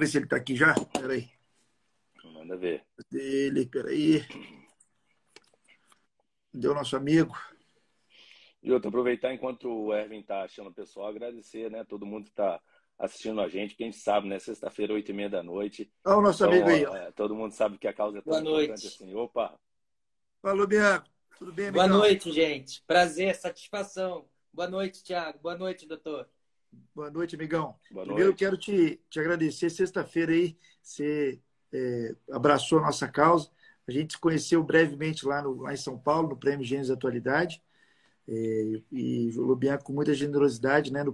ver se ele está aqui já. Peraí. Manda ver. Peraí. Deu nosso amigo. E outra, aproveitar enquanto o Erwin tá achando o pessoal, agradecer, né? Todo mundo que tá assistindo a gente, quem sabe, né? Sexta-feira, 8h30 da noite. Olha o nosso Então, amigo aí, ó. todo mundo sabe que a causa é tão Boa importante noite. assim. Opa! Falou, Bianco. Tudo bem, Boa amigão? noite, gente. Prazer, satisfação. Boa noite, Thiago. Boa noite, doutor. Boa noite, amigão. Boa Primeiro eu noite. quero te agradecer. Sexta-feira aí, você abraçou a nossa causa. A gente se conheceu brevemente lá em São Paulo, no Prêmio Gênios da Atualidade. E o Lobianco, com muita generosidade, né?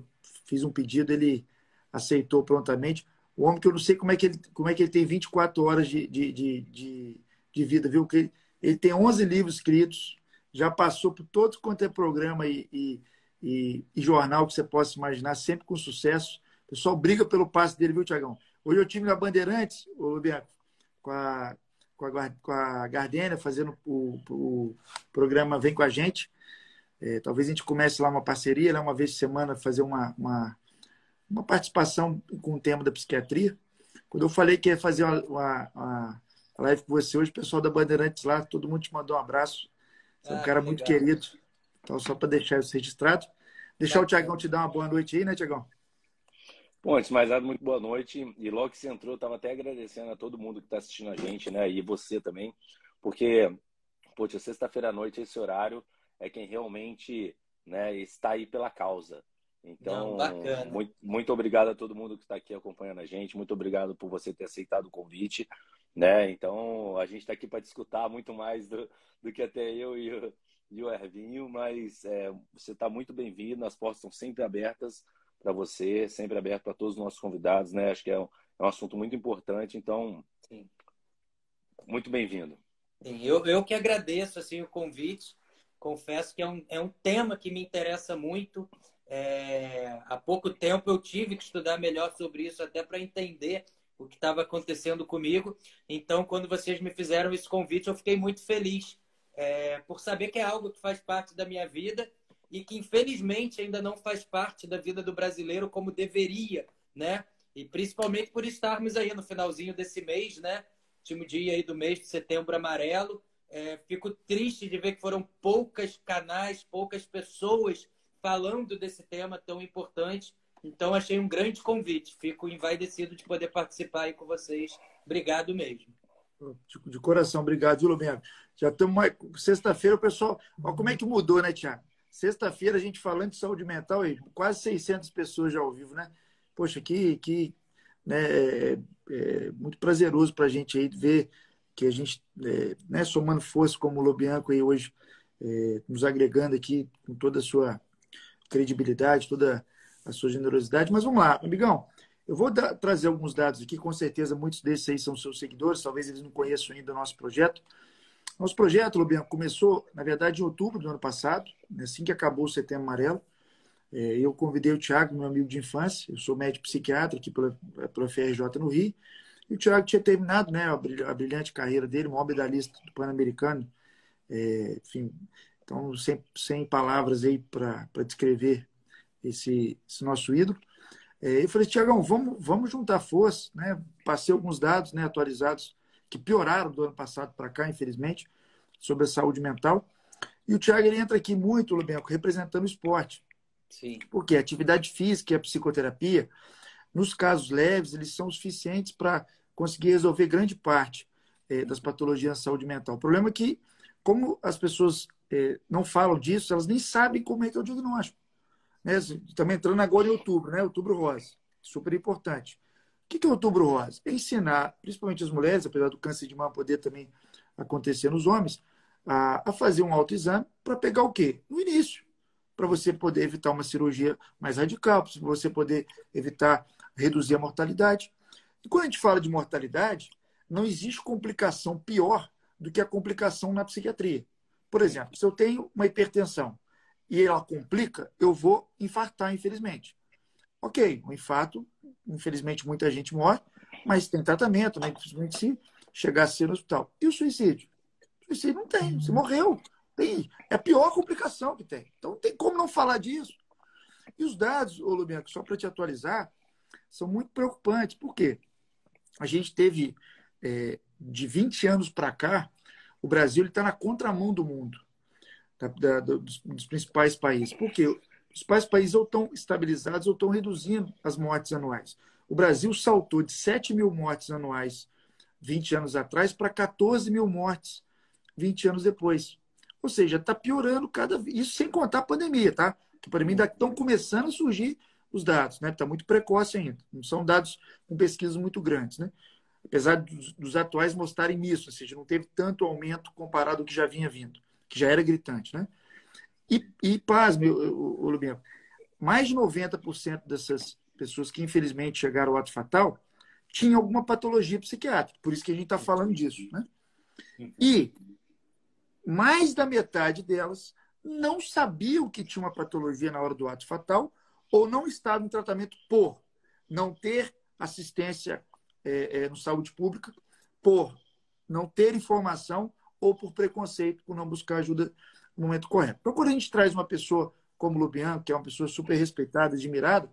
Fiz um pedido, ele aceitou prontamente. O homem que eu não sei como é que ele tem 24 horas de vida, viu? Que ele tem 11 livros escritos, já passou por todos quanto é programa e jornal que você possa imaginar, sempre com sucesso. O pessoal briga pelo passe dele, viu, Tiagão? Hoje eu tive na Bandeirantes, o Lobianco, com a Gardênia, fazendo o programa Vem com a Gente. Talvez a gente comece lá uma parceria, lá uma vez por semana, fazer uma participação com o tema da psiquiatria. Quando eu falei que ia fazer uma live com você hoje, o pessoal da Bandeirantes lá, todo mundo te mandou um abraço. Você é um cara muito querido. Então, só para deixar isso registrado. Deixar o Tiagão te dar uma boa noite aí, né, Tiagão? Bom, antes de mais nada, muito boa noite. E logo que você entrou, eu estava até agradecendo a todo mundo que está assistindo a gente, né? E você também, porque, poxa, sexta-feira à noite, esse horário é quem realmente, né, está aí pela causa. Então, muito obrigado a todo mundo que está aqui acompanhando a gente. Muito obrigado por você ter aceitado o convite, né? Então, a gente está aqui para discutir muito mais do que até eu e o Ervinho, mas você está muito bem-vindo. As portas estão sempre abertas para você, sempre aberto para todos os nossos convidados, né? Acho que é um assunto muito importante, então, sim, muito bem-vindo. Eu que agradeço assim, o convite. Confesso que é um tema que me interessa muito. Há pouco tempo eu tive que estudar melhor sobre isso, até para entender o que estava acontecendo comigo. Então, quando vocês me fizeram esse convite, eu fiquei muito feliz por saber que é algo que faz parte da minha vida e que, infelizmente, ainda não faz parte da vida do brasileiro como deveria, né? E principalmente por estarmos aí no finalzinho desse mês, né? Último dia aí do mês de Setembro Amarelo. Fico triste de ver que foram poucos canais, poucas pessoas falando desse tema tão importante. Então, achei um grande convite. Fico envaidecido de poder participar aí com vocês. Obrigado mesmo. De coração, obrigado, viu, Lobianco? Já estamos sexta-feira, o pessoal... Olha como é que mudou, né, Tiago? Sexta-feira, a gente falando de saúde mental, aí, quase 600 pessoas já ao vivo, né? Poxa, né, muito prazeroso para a gente aí ver que a gente, né, somando força como o Lobianco aí hoje, nos agregando aqui com toda a sua credibilidade, toda a sua generosidade. Mas vamos lá, amigão. Eu vou trazer alguns dados aqui, com certeza muitos desses aí são seus seguidores, talvez eles não conheçam ainda o nosso projeto. Nosso projeto, Lobianco, começou, na verdade, em outubro do ano passado, assim que acabou o Setembro Amarelo. Eu convidei o Thiago, meu amigo de infância, eu sou médico psiquiatra aqui pela FRJ no Rio, e o Thiago tinha terminado, né, a brilhante carreira dele, o maior medalhista do Pan-Americano, enfim, então sem palavras aí para descrever esse nosso ídolo. Eu falei, Thiagão, vamos juntar forças, né? Passei alguns dados, né, atualizados que pioraram do ano passado para cá, infelizmente, sobre a saúde mental. E o Thiago, ele entra aqui muito, Lubenco, representando o esporte. Sim. Porque a atividade física e a psicoterapia, nos casos leves, eles são suficientes para conseguir resolver grande parte das patologias da saúde mental. O problema é que, como as pessoas não falam disso, elas nem sabem como é que é o diagnóstico. Né? Estamos entrando agora em outubro, né? Outubro Rosa. Super importante. O que é Outubro Rosa? É ensinar, principalmente as mulheres, apesar do câncer de mama poder também acontecer nos homens, a fazer um autoexame para pegar o quê? No início. Para você poder evitar uma cirurgia mais radical, para você poder evitar, reduzir a mortalidade. E quando a gente fala de mortalidade, não existe complicação pior do que a complicação na psiquiatria. Por exemplo, se eu tenho uma hipertensão e ela complica, eu vou infartar, infelizmente. Ok, um infarto, infelizmente muita gente morre, mas tem tratamento, né? Principalmente se chegar a ser no hospital. E o suicídio? O suicídio não tem, você morreu. É a pior complicação que tem. Então não tem como não falar disso. E os dados, Lubianco, só para te atualizar, são muito preocupantes. Por quê? a gente teve, de 20 anos para cá, o Brasil está na contramão do mundo, dos principais países. Por quê? Os principais países ou estão estabilizados ou estão reduzindo as mortes anuais. O Brasil saltou de 7 mil mortes anuais 20 anos atrás para 14 mil mortes 20 anos depois. Ou seja, está piorando cada vez. Isso sem contar a pandemia, tá? Que a pandemia ainda estão começando a surgir os dados, né? Está muito precoce ainda. Não são dados com pesquisas muito grandes, né? Apesar dos atuais mostrarem isso, ou seja, não teve tanto aumento comparado ao que já vinha vindo, que já era gritante, né? E pasme, Lubiano, mais de 90% dessas pessoas que infelizmente chegaram ao ato fatal tinham alguma patologia psiquiátrica, por isso que a gente está falando disso, né? E mais da metade delas não sabiam que tinha uma patologia na hora do ato fatal ou não estavam em tratamento por não ter assistência no saúde pública, por não ter informação ou por preconceito, por não buscar ajuda no momento correto. Então, quando a gente traz uma pessoa como o Lubiano, que é uma pessoa super respeitada, admirada,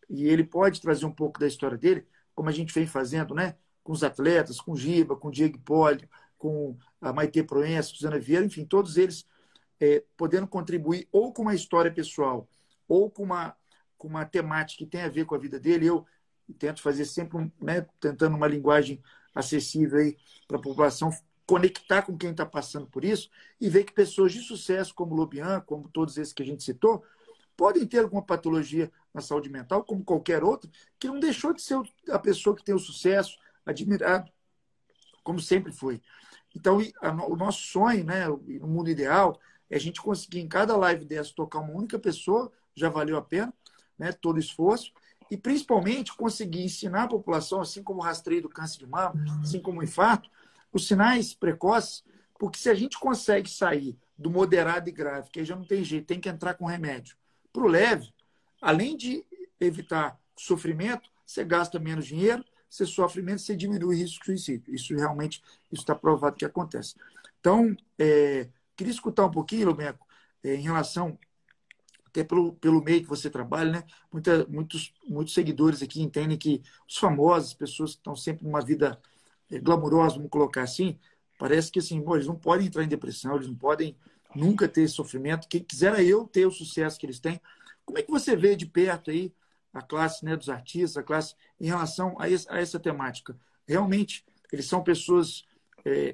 e ele pode trazer um pouco da história dele, como a gente vem fazendo, né? Com os atletas, com o Giba, com o Diego Poli, com a Maitê Proença, Suzana Vieira, enfim, todos eles podendo contribuir ou com uma história pessoal ou com uma temática que tem a ver com a vida dele. Eu tento fazer sempre, né, tentando uma linguagem acessível para a população, conectar com quem está passando por isso e ver que pessoas de sucesso, como o Lobian, como todos esses que a gente citou, podem ter alguma patologia na saúde mental, como qualquer outra, que não deixou de ser a pessoa que tem o sucesso, admirado, como sempre foi. Então, o nosso sonho, né, no mundo ideal, é a gente conseguir em cada live dessa tocar uma única pessoa, já valeu a pena, né, todo o esforço, e principalmente conseguir ensinar a população, assim como o rastreio do câncer de mama, assim como o infarto, os sinais precoces, porque se a gente consegue sair do moderado e grave, que aí já não tem jeito, tem que entrar com remédio, para o leve, além de evitar sofrimento, você gasta menos dinheiro, você sofre menos, você diminui o risco de suicídio. Isso realmente está provado que acontece. Então, queria escutar um pouquinho, Lobeco, em relação, até pelo meio que você trabalha, né? Muitos seguidores aqui entendem que os famosos, pessoas que estão sempre numa vida glamurosa, vamos colocar assim, parece que assim, eles não podem entrar em depressão, eles não podem nunca ter esse sofrimento. Quem quisera eu ter o sucesso que eles têm. Como é que você vê de perto aí a classe, né, dos artistas, a classe em relação a essa temática? Realmente, eles são pessoas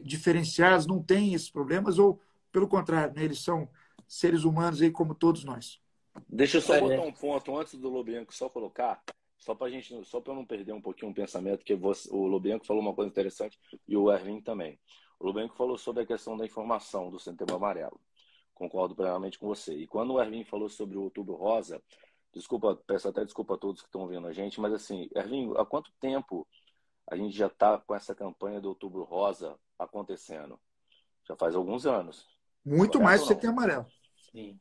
diferenciadas, não têm esses problemas, ou, pelo contrário, né, eles são seres humanos aí como todos nós? Deixa eu só botar um ponto antes do Lobianco só colocar, só para eu não perder um pouquinho o pensamento, que o Lobianco falou uma coisa interessante e o Erwin também. O Lobianco falou sobre a questão da informação do Setembro Amarelo. Concordo plenamente com você. E quando o Erwin falou sobre o Outubro Rosa, peço até desculpa a todos que estão vendo a gente, mas assim, Erwin, há quanto tempo a gente já está com essa campanha do Outubro Rosa acontecendo? Já faz alguns anos. Muito mais do Setembro Amarelo. Sim.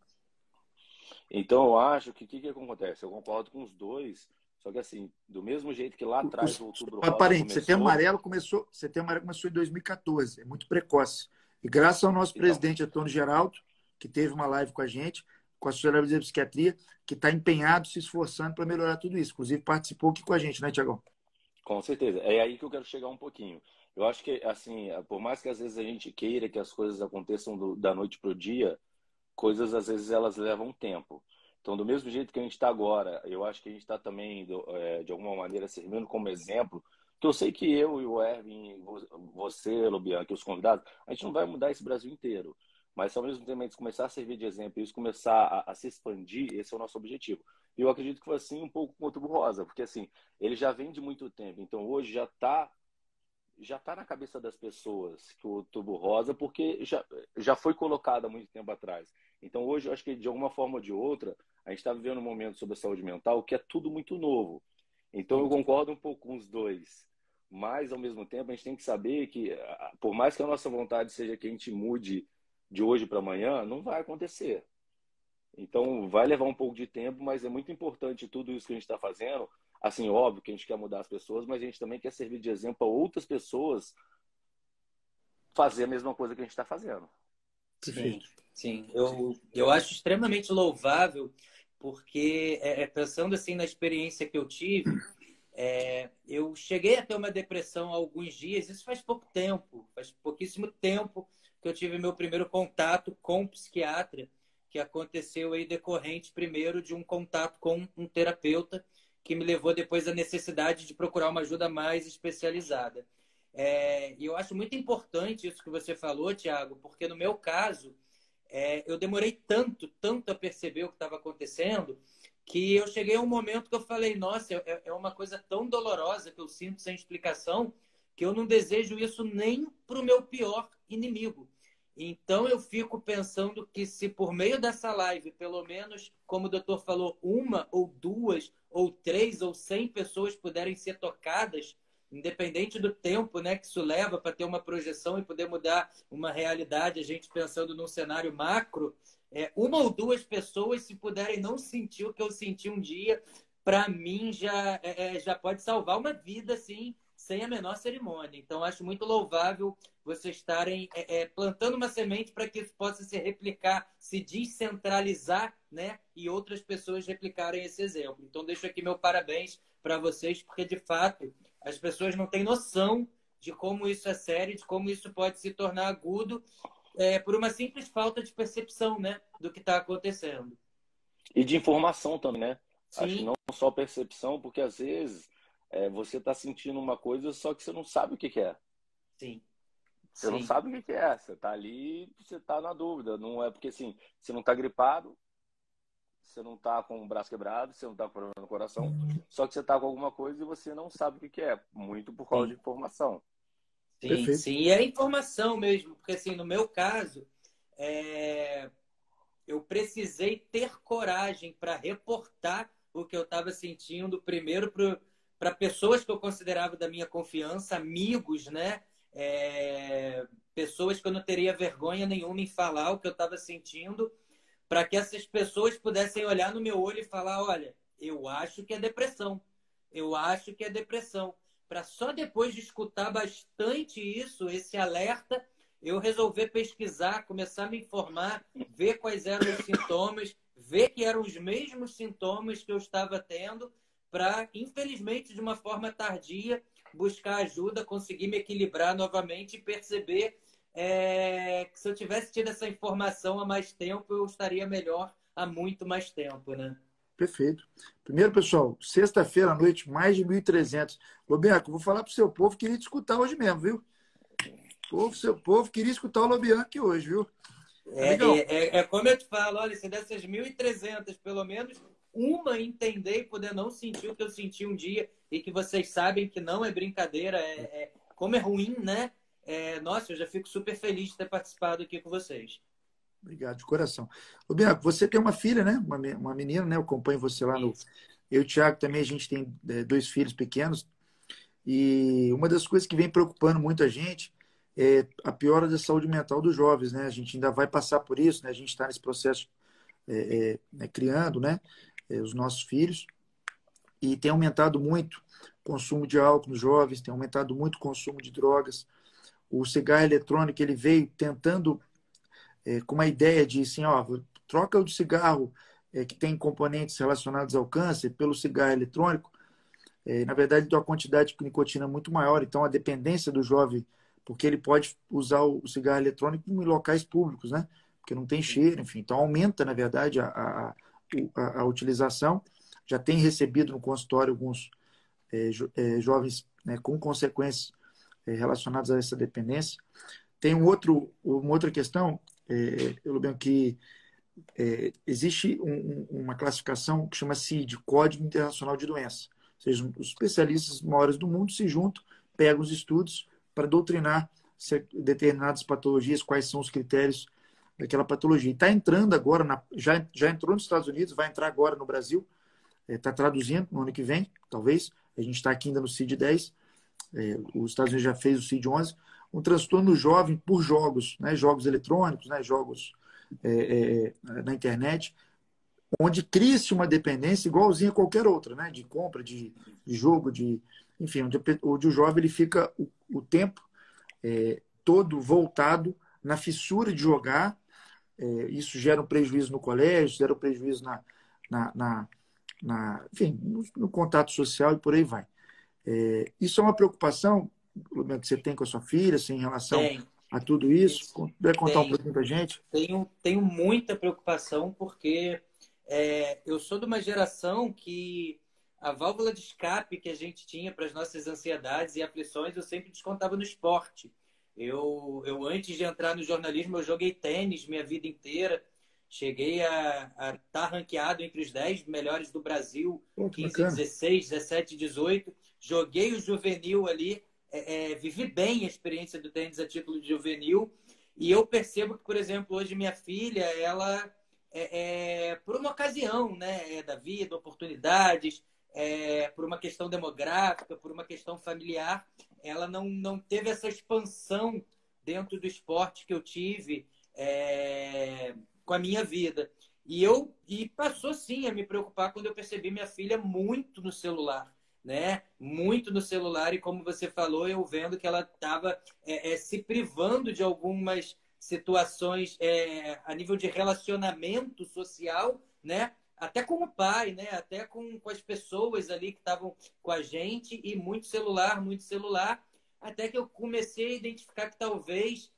Então, eu acho que o que acontece? Eu concordo com os dois, só que assim, do mesmo jeito que lá atrás o Outubro Rosa começou... Setembro Amarelo começou em 2014, é muito precoce. E graças ao nosso presidente Antônio Geraldo, que teve uma live com a gente, com a Sociedade de Psiquiatria, que está empenhado, se esforçando para melhorar tudo isso. Inclusive, participou aqui com a gente, né, Tiagão? Com certeza. É aí que eu quero chegar um pouquinho. Eu acho que, assim, por mais que às vezes a gente queira que as coisas aconteçam da noite para o dia, coisas, às vezes, elas levam tempo. Então, do mesmo jeito que a gente está agora, eu acho que a gente está também, de alguma maneira, servindo como exemplo, que eu sei que eu e o Erwin, você, Lobianco, e os convidados, a gente não vai mudar esse Brasil inteiro. Mas, ao mesmo tempo, a gente começar a servir de exemplo e isso começar a se expandir, esse é o nosso objetivo. E eu acredito que foi assim um pouco com o Outubro Rosa, porque, assim, ele já vem de muito tempo. Então, hoje já está na cabeça das pessoas que o Outubro Rosa, porque já foi colocado há muito tempo atrás. Então, hoje, eu acho que, de alguma forma ou de outra, a gente está vivendo um momento sobre a saúde mental que é tudo muito novo. Então, eu concordo um pouco com os dois. Mas, ao mesmo tempo, a gente tem que saber que, por mais que a nossa vontade seja que a gente mude de hoje para amanhã, não vai acontecer. Então, vai levar um pouco de tempo, mas é muito importante tudo isso que a gente está fazendo. Assim, óbvio que a gente quer mudar as pessoas, mas a gente também quer servir de exemplo para outras pessoas fazer a mesma coisa que a gente está fazendo. Sim, sim. Eu acho extremamente louvável, porque, pensando assim na experiência que eu tive, Eu cheguei a ter uma depressão há alguns dias, isso faz pouco tempo, faz pouquíssimo tempo que eu tive meu primeiro contato com um psiquiatra, que aconteceu aí decorrente primeiro de um contato com um terapeuta, que me levou depois à necessidade de procurar uma ajuda mais especializada. E eu acho muito importante isso que você falou, Thiago, porque no meu caso, eu demorei tanto a perceber o que estava acontecendo, que eu cheguei a um momento que eu falei, nossa, é uma coisa tão dolorosa que eu sinto sem explicação, que eu não desejo isso nem para o meu pior inimigo. Então eu fico pensando que se por meio dessa live, pelo menos, como o doutor falou, uma ou duas ou três ou 100 pessoas puderem ser tocadas, independente do tempo, né, que isso leva para ter uma projeção e poder mudar uma realidade, a gente pensando num cenário macro, uma ou duas pessoas, se puderem não sentir o que eu senti um dia, para mim já pode salvar uma vida, assim, sem a menor cerimônia. Então, acho muito louvável vocês estarem plantando uma semente para que isso possa se replicar, se descentralizar, né? E outras pessoas replicarem esse exemplo. Então, deixo aqui meu parabéns para vocês, porque, de fato, as pessoas não têm noção de como isso é sério, de como isso pode se tornar agudo, por uma simples falta de percepção, né? Do que está acontecendo. E de informação também, né? Acho que Sim, não só percepção, porque às vezes você está sentindo uma coisa, só que você não sabe o que que é. sim, Você não sim. sabe o que que é. Você está ali, você está na dúvida. Não é porque assim, você não está gripado, você não está com o braço quebrado, você não está com problema no coração, só que você está com alguma coisa e você não sabe o que que é. Muito por causa de Sim. informação. Sim, Perfeito. sim. E é informação mesmo, porque assim, no meu caso, eu precisei ter coragem para reportar o que eu estava sentindo, primeiro para pessoas que eu considerava da minha confiança, amigos, né? Pessoas que eu não teria vergonha nenhuma em falar o que eu estava sentindo, para que essas pessoas pudessem olhar no meu olho e falar: olha, eu acho que é depressão, eu acho que é depressão. Para só depois de escutar bastante isso, esse alerta, eu resolver pesquisar, começar a me informar, ver quais eram os sintomas, ver que eram os mesmos sintomas que eu estava tendo, para, infelizmente, de uma forma tardia, buscar ajuda, conseguir me equilibrar novamente e perceber que se eu tivesse tido essa informação há mais tempo, eu estaria melhor há muito mais tempo, né? Perfeito. Primeiro, pessoal, sexta-feira à noite, mais de 1.300. Lobianco, vou falar para o seu povo, queria te escutar hoje mesmo, viu? Seu povo queria escutar o Lobianco aqui hoje, viu? Amigão, Como eu te falo, olha, se dessas 1.300, pelo menos uma entender e poder não sentir o que eu senti um dia e que vocês sabem que não é brincadeira, como é ruim, né? Nossa, eu já fico super feliz de ter participado aqui com vocês. obrigado de coração. Lobianco, você tem uma filha, né? Uma menina, né? Eu acompanho você lá no. Isso. Eu e o Thiago também, a gente tem 2 filhos pequenos. E uma das coisas que vem preocupando muito a gente é a piora da saúde mental dos jovens, né? A gente ainda vai passar por isso, né? A gente está nesse processo criando, né? Os nossos filhos e tem aumentado muito o consumo de álcool nos jovens, tem aumentado muito o consumo de drogas. O cigarro eletrônico ele veio tentando com uma ideia de assim, ó, troca o de cigarro que tem componentes relacionados ao câncer pelo cigarro eletrônico. Na verdade, tem uma quantidade de nicotina muito maior, então a dependência do jovem, porque ele pode usar o cigarro eletrônico em locais públicos, né? Porque não tem cheiro, enfim. Então aumenta, na verdade, a utilização. Já tem recebido no consultório alguns jovens né, com consequências relacionadas a essa dependência. Tem uma outra questão, que existe uma classificação que chama CID, Código Internacional de Doenças. Ou seja, os especialistas maiores do mundo se juntam, pegam os estudos para doutrinar determinadas patologias, quais são os critérios daquela patologia. E está entrando agora, já entrou nos Estados Unidos, vai entrar agora no Brasil, está traduzindo no ano que vem, talvez. A gente está aqui ainda no CID-10, os Estados Unidos já fez o CID-11, um transtorno jovem por jogos, né, jogos eletrônicos, né, jogos na internet, onde cria-se uma dependência igualzinha a qualquer outra, né, de compra, de jogo, enfim, onde o jovem ele fica o tempo todo voltado na fissura de jogar. Isso gera um prejuízo no colégio, gera um prejuízo enfim, no contato social e por aí vai. Isso é uma preocupação que você tem com a sua filha, assim, em relação Tem. a tudo isso? Deve contar um Tenho, pouquinho para a gente? tenho muita preocupação porque eu sou de uma geração que a válvula de escape que a gente tinha para as nossas ansiedades e aflições eu sempre descontava no esporte. Antes de entrar no jornalismo, eu joguei tênis minha vida inteira. Cheguei a estar ranqueado entre os 10 melhores do Brasil, Pô, que 15, bacana. 16, 17, 18. Joguei o juvenil ali, vivi bem a experiência do tênis a título de juvenil. E eu percebo que, por exemplo, hoje minha filha, ela, por uma ocasião, né, da vida, oportunidades, por uma questão demográfica, por uma questão familiar, ela não teve essa expansão dentro do esporte que eu tive com a minha vida. E passou sim a me preocupar quando eu percebi minha filha muito no celular, né? Muito no celular e como você falou, eu vendo que ela estava se privando de algumas situações a nível de relacionamento social, né? Até com o pai, né? Até com as pessoas ali que estavam com a gente e muito celular, até que eu comecei a identificar que talvez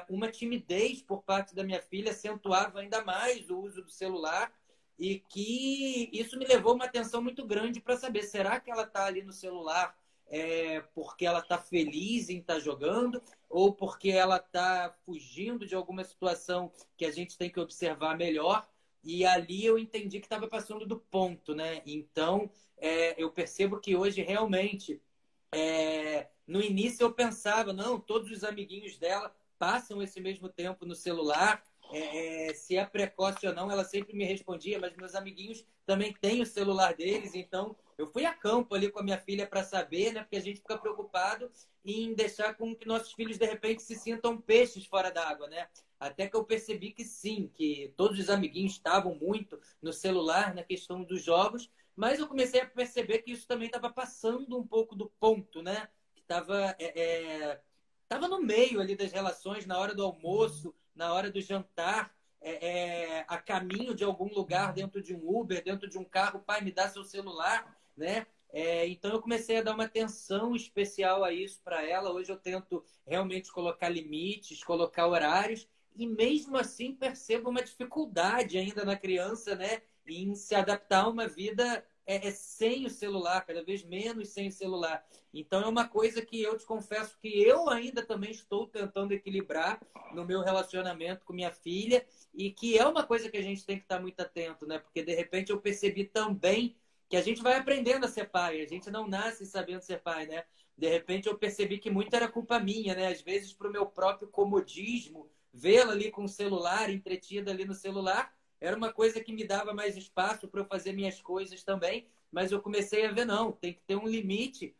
uma timidez por parte da minha filha acentuava ainda mais o uso do celular e que isso me levou uma atenção muito grande para saber, será que ela está ali no celular porque ela está feliz em estar jogando ou porque ela está fugindo de alguma situação que a gente tem que observar melhor? E ali eu entendi que estava passando do ponto, né? Então, eu percebo que hoje realmente, no início eu pensava, não, todos os amiguinhos dela passam esse mesmo tempo no celular, se é precoce ou não, ela sempre me respondia, mas meus amiguinhos também têm o celular deles, então eu fui a campo ali com a minha filha para saber, né? Porque a gente fica preocupado em deixar com que nossos filhos de repente se sintam peixes fora d'água, né? Até que eu percebi que sim, que todos os amiguinhos estavam muito no celular, na questão dos jogos, mas eu comecei a perceber que isso também estava passando um pouco do ponto, né? Que tava no meio ali das relações, na hora do almoço, na hora do jantar, a caminho de algum lugar, dentro de um Uber, dentro de um carro, pai, me dá seu celular, né? Então eu comecei a dar uma atenção especial a isso para ela. Hoje eu tento realmente colocar limites, colocar horários, e mesmo assim percebo uma dificuldade ainda na criança, né? Em se adaptar a uma vida sem o celular, cada vez menos sem o celular. Então é uma coisa que eu te confesso que eu ainda também estou tentando equilibrar no meu relacionamento com minha filha e que é uma coisa que a gente tem que estar muito atento, né? Porque de repente eu percebi também que a gente vai aprendendo a ser pai, a gente não nasce sabendo ser pai, né? De repente eu percebi que muito era culpa minha, né? Às vezes para o meu próprio comodismo, vê-la ali com o celular, entretida ali no celular, era uma coisa que me dava mais espaço para eu fazer minhas coisas também, mas eu comecei a ver, não, tem que ter um limite.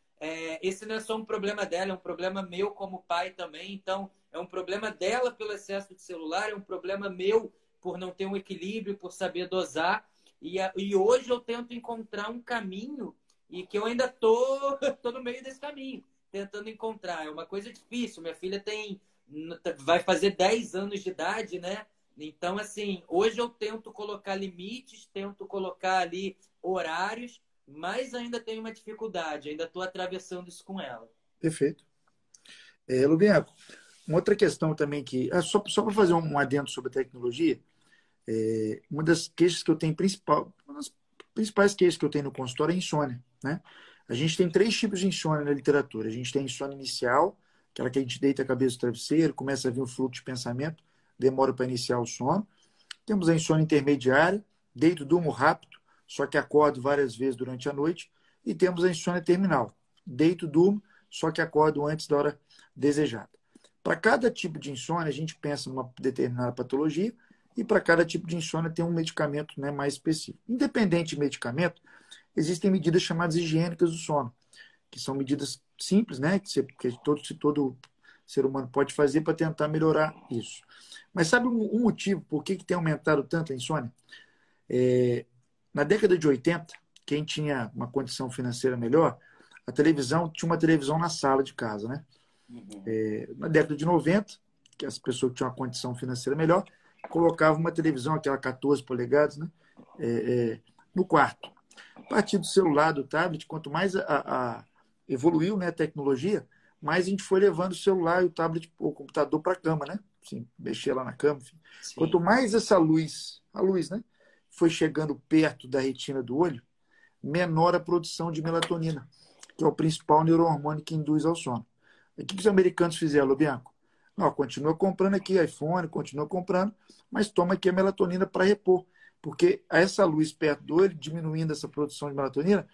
Esse não é só um problema dela, é um problema meu como pai também. Então, é um problema dela pelo excesso de celular, é um problema meu por não ter um equilíbrio, por saber dosar. E hoje eu tento encontrar um caminho e que eu ainda tô no meio desse caminho, tentando encontrar. É uma coisa difícil. Minha filha vai fazer 10 anos de idade, né? Então, assim, hoje eu tento colocar limites, tento colocar ali horários, mas ainda tenho uma dificuldade, ainda estou atravessando isso com ela. Perfeito. Lubianco, uma outra questão também que... só para fazer um adendo sobre a tecnologia, uma das queixas que eu tenho uma das principais queixas que eu tenho no consultório é a insônia, né? A gente tem 3 tipos de insônia na literatura. A gente tem a insônia inicial, aquela que a gente deita a cabeça no travesseiro, começa a vir um fluxo de pensamento, demora para iniciar o sono. Temos a insônia intermediária, deito, durmo rápido, só que acordo várias vezes durante a noite. E temos a insônia terminal, deito, durmo, só que acordo antes da hora desejada. Para cada tipo de insônia, a gente pensa numa determinada patologia e para cada tipo de insônia tem um medicamento, né, mais específico. Independente de medicamento, existem medidas chamadas higiênicas do sono, que são medidas simples, né, que todo ser humano pode fazer para tentar melhorar isso. Mas sabe um motivo por que tem aumentado tanto a insônia? Na década de 80, quem tinha uma condição financeira melhor, tinha uma televisão na sala de casa, né? Na década de 90, que as pessoas que tinham uma condição financeira melhor, colocavam uma televisão, aquela 14 polegadas, né? No quarto. A partir do celular, do tablet, quanto mais evoluiu, né, a tecnologia, mais a gente foi levando o celular e o tablet, o computador para a cama, né? Assim, mexer lá na cama. Enfim. Quanto mais essa luz, a luz, né, foi chegando perto da retina do olho, menor a produção de melatonina, que é o principal neurohormônio que induz ao sono. E o que os americanos fizeram, Lobianco? Não, continua comprando aqui iPhone, continua comprando, mas toma aqui a melatonina para repor. Porque essa luz perto do olho, diminuindo essa produção de melatonina,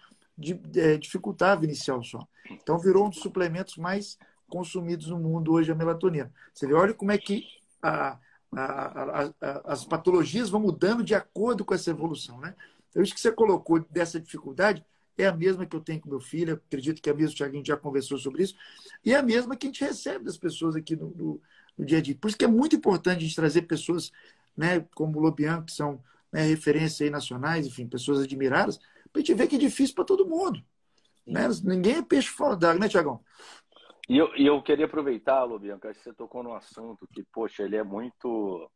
dificultava iniciar o sono. Então, virou um dos suplementos mais consumidos no mundo hoje, a melatonina. Você vê, olha como é que as patologias vão mudando de acordo com essa evolução, né? Então, isso que você colocou dessa dificuldade é a mesma que eu tenho com meu filho, acredito que é a mesma, a gente já conversou sobre isso, e é a mesma que a gente recebe das pessoas aqui no dia a dia. Por isso que é muito importante a gente trazer pessoas, né, como o Lobianco, que são, né, referências aí nacionais, enfim, pessoas admiradas, para a gente ver que é difícil para todo mundo. Né? Ninguém é peixe fora d'água, né, Tiagão? E eu queria aproveitar, Lobianco, acho que você tocou num assunto que, poxa, ele é muito...